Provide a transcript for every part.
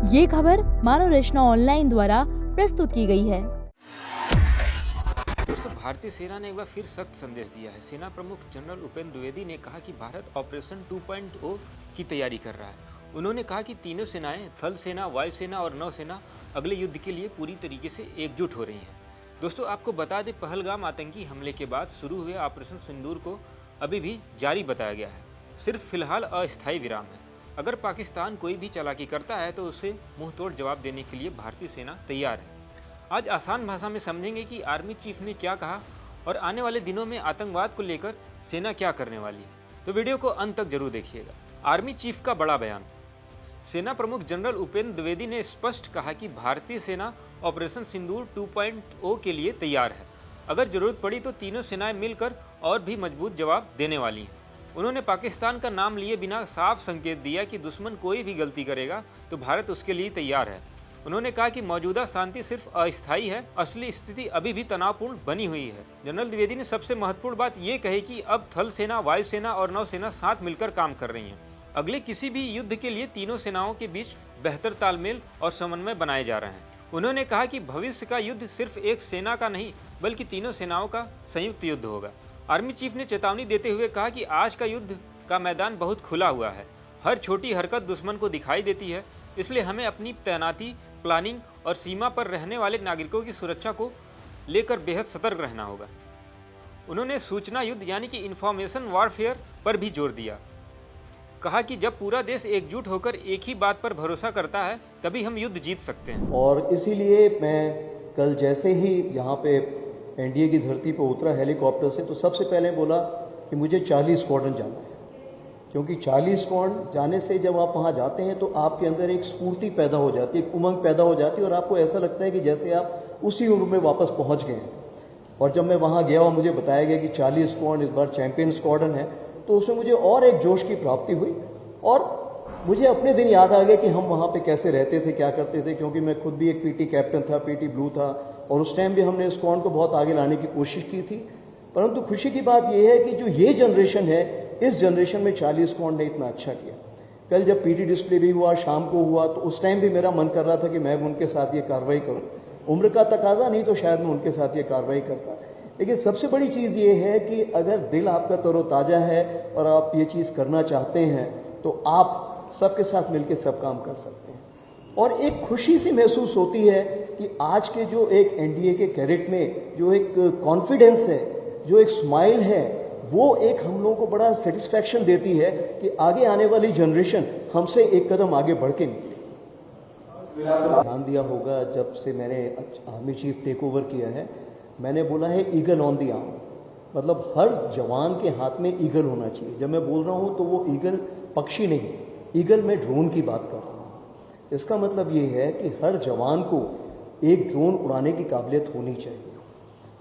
ये खबर मानव रचना ऑनलाइन द्वारा प्रस्तुत की गई है। दोस्तों, भारतीय सेना ने एक बार फिर सख्त संदेश दिया है। सेना प्रमुख जनरल उपेंद्र द्विवेदी ने कहा कि भारत ऑपरेशन 2.0 की तैयारी कर रहा है। उन्होंने कहा कि तीनों सेनाएं, थल सेना, वायुसेना और नौसेना अगले युद्ध के लिए पूरी तरीके से एकजुट हो रही हैं। दोस्तों, आपको बता दें, पहलगाम आतंकी हमले के बाद शुरू हुए ऑपरेशन सिंदूर को अभी भी जारी बताया गया है। सिर्फ फिलहाल अस्थायी विराम है। अगर पाकिस्तान कोई भी चालाकी करता है तो उसे मुंहतोड़ जवाब देने के लिए भारतीय सेना तैयार है। आज आसान भाषा में समझेंगे कि आर्मी चीफ ने क्या कहा और आने वाले दिनों में आतंकवाद को लेकर सेना क्या करने वाली है। तो वीडियो को अंत तक जरूर देखिएगा। आर्मी चीफ का बड़ा बयान। सेना प्रमुख जनरल उपेंद्र द्विवेदी ने स्पष्ट कहा कि भारतीय सेना ऑपरेशन सिंदूर 2.0 के लिए तैयार है। अगर जरूरत पड़ी तो तीनों सेनाएं मिलकर और भी मजबूत जवाब देने वाली हैं। उन्होंने पाकिस्तान का नाम लिए बिना साफ संकेत दिया कि दुश्मन कोई भी गलती करेगा तो भारत उसके लिए तैयार है। उन्होंने कहा कि मौजूदा शांति सिर्फ अस्थायी है, असली स्थिति अभी भी तनावपूर्ण बनी हुई है। जनरल द्विवेदी ने सबसे महत्वपूर्ण बात ये कही कि अब थल सेना, वायुसेना और नौसेना साथ मिलकर काम कर रही हैं। अगले किसी भी युद्ध के लिए तीनों सेनाओं के बीच बेहतर तालमेल और समन्वय बनाए जा रहे हैं। उन्होंने कहा कि भविष्य का युद्ध सिर्फ एक सेना का नहीं बल्कि तीनों सेनाओं का संयुक्त युद्ध होगा। आर्मी चीफ ने चेतावनी देते हुए कहा कि आज का युद्ध का मैदान बहुत खुला हुआ है। हर छोटी हरकत दुश्मन को दिखाई देती है, इसलिए हमें अपनी तैनाती, प्लानिंग और सीमा पर रहने वाले नागरिकों की सुरक्षा को लेकर बेहद सतर्क रहना होगा। उन्होंने सूचना युद्ध यानी कि इंफॉर्मेशन वॉरफेयर पर भी जोर दिया। कहा कि जब पूरा देश एकजुट होकर एक ही बात पर भरोसा करता है तभी हम युद्ध जीत सकते हैं। और इसीलिए मैं कल जैसे ही यहाँ पे एनडीए की धरती पर उतरा हेलीकॉप्टर से, तो सबसे पहले बोला कि मुझे 40 स्क्वाड्रन जाना है, क्योंकि 40 स्क्वाड्रन जाने से जब आप वहाँ जाते हैं तो आपके अंदर एक स्फूर्ति पैदा हो जाती है, एक उमंग पैदा हो जाती है और आपको ऐसा लगता है कि जैसे आप उसी उम्र में वापस पहुँच गए हैं। और जब मैं वहाँ गया और मुझे बताया गया कि 40 स्क्वाड्रन इस बार चैंपियन स्क्वाड्रन है, तो उसमें मुझे और एक जोश की प्राप्ति हुई और मुझे अपने दिन याद आ गया कि हम वहाँ पे कैसे रहते थे, क्या करते थे, क्योंकि मैं खुद भी एक पीटी कैप्टन था, पीटी ब्लू था, और उस टाइम भी हमने स्क्वाड को बहुत आगे लाने की कोशिश की थी। परंतु खुशी की बात यह है कि जो ये जनरेशन है, इस जनरेशन में 40 स्क्वाड ने इतना अच्छा किया। कल जब पीटी डिस्प्ले भी हुआ, शाम को हुआ, तो उस टाइम भी मेरा मन कर रहा था कि मैं उनके साथ ये कार्रवाई करूँ। उम्र का तकाजा नहीं तो शायद मैं उनके साथ ये कार्रवाई करता। लेकिन सबसे बड़ी चीज़ ये है कि अगर दिल आपका तरोताज़ा है और आप ये चीज़ करना चाहते हैं तो आप सबके साथ मिलकर सब काम कर सकते हैं। और एक खुशी सी महसूस होती है कि आज के जो एक एनडीए के कैडेट में जो एक कॉन्फिडेंस है, जो एक स्माइल है, वो एक हम लोगों को बड़ा सेटिस्फैक्शन देती है कि आगे आने वाली जनरेशन हमसे एक कदम आगे बढ़ के निकले। ध्यान दिया होगा जब से मैंने आर्मी चीफ टेक ओवर किया है, मैंने बोला है ईगल ऑन दी आर्म, मतलब हर जवान के हाथ में ईगल होना चाहिए। जब मैं बोल रहा हूं तो वो ईगल पक्षी नहीं, ईगल में ड्रोन की बात कर रहा हूं। इसका मतलब ये है कि हर जवान को एक ड्रोन उड़ाने की काबिलियत होनी चाहिए।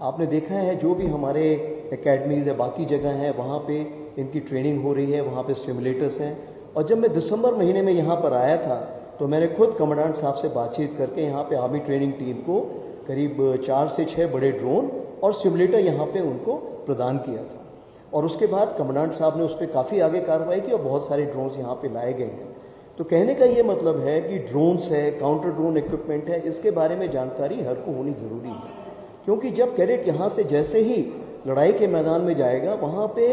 आपने देखा है जो भी हमारे एकेडमीज है, बाकी जगह हैं, वहाँ पे इनकी ट्रेनिंग हो रही है, वहाँ पे सिमुलेटर्स हैं। और जब मैं दिसंबर महीने में यहाँ पर आया था तो मैंने खुद कमांडेंट साहब से बातचीत करके यहाँ पे आर्मी ट्रेनिंग टीम को करीब 4 से 6 बड़े ड्रोन और सिमुलेटर यहाँ पे उनको प्रदान किया था। और उसके बाद कमांडेंट साहब ने उस पर काफ़ी आगे कार्रवाई की और बहुत सारे ड्रोन्स यहाँ पे लाए गए हैं। तो कहने का ये मतलब है कि ड्रोन्स है, काउंटर ड्रोन इक्विपमेंट है, इसके बारे में जानकारी हर को होनी ज़रूरी है। क्योंकि जब कैडेट यहाँ से जैसे ही लड़ाई के मैदान में जाएगा, वहाँ पे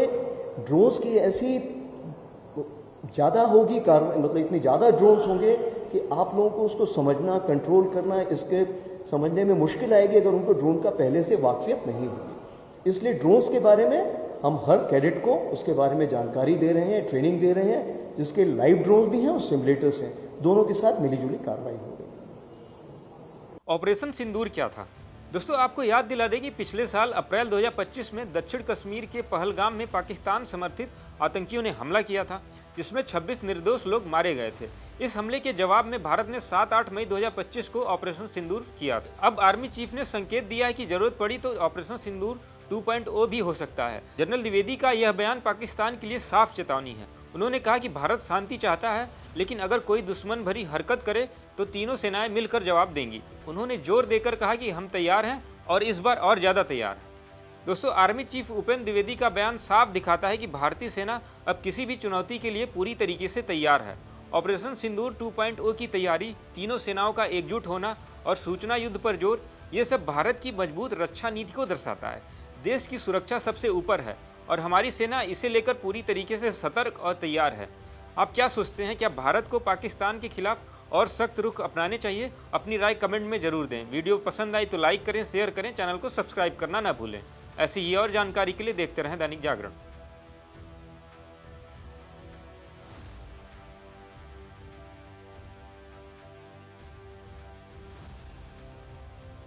ड्रोन्स की ऐसी ज़्यादा होगी कार्रवाई, मतलब इतनी ज़्यादा ड्रोन्स होंगे कि आप लोगों को उसको समझना, कंट्रोल करना, इसके समझने में मुश्किल आएगी अगर उनको ड्रोन का पहले से वाकफियत नहीं होगी। इसलिए ड्रोन्स के बारे में हम हर कैडेट को उसके बारे में जानकारी दे रहे हैं, ट्रेनिंग दे रहे हैं, जिसके लाइव ड्रोन्स भी हैं और सिमुलेटर्स हैं, दोनों के साथ मिलीजुली कार्रवाई हो गई। ऑपरेशन सिंदूर क्या था? दोस्तों, आपको याद दिला दें कि पिछले साल अप्रैल 2025 में दक्षिण कश्मीर के पहलगाम में पाकिस्तान समर्थित आतंकियों ने हमला किया था, जिसमें 26 निर्दोष लोग मारे गए थे। इस हमले के जवाब में भारत ने 7-8 मई 2025 को ऑपरेशन सिंदूर किया था। अब आर्मी चीफ ने संकेत दिया है कि जरूरत पड़ी तो ऑपरेशन सिंदूर 2.0 भी हो सकता है। जनरल द्विवेदी का यह बयान पाकिस्तान के लिए साफ चेतावनी है। उन्होंने कहा कि भारत शांति चाहता है, लेकिन अगर कोई दुश्मन भरी हरकत करे तो तीनों सेनाएं मिलकर जवाब देंगी। उन्होंने जोर देकर कहा कि हम तैयार हैं और इस बार और ज़्यादा तैयार हैं। दोस्तों, आर्मी चीफ उपेंद्र द्विवेदी का बयान साफ दिखाता है कि भारतीय सेना अब किसी भी चुनौती के लिए पूरी तरीके से तैयार है ऑपरेशन सिंदूर 2.0 की तैयारी, तीनों सेनाओं का एकजुट होना और सूचना युद्ध पर जोर, ये सब भारत की मजबूत रक्षा नीति को दर्शाता है। देश की सुरक्षा सबसे ऊपर है और हमारी सेना इसे लेकर पूरी तरीके से सतर्क और तैयार है। आप क्या सोचते हैं, क्या भारत को पाकिस्तान के खिलाफ और सख्त रुख अपनाने चाहिए? अपनी राय कमेंट में जरूर दें। वीडियो पसंद आई तो लाइक करें, शेयर करें, चैनल को सब्सक्राइब करना ना भूलें। ऐसी ही और जानकारी के लिए देखते रहें दैनिक जागरण।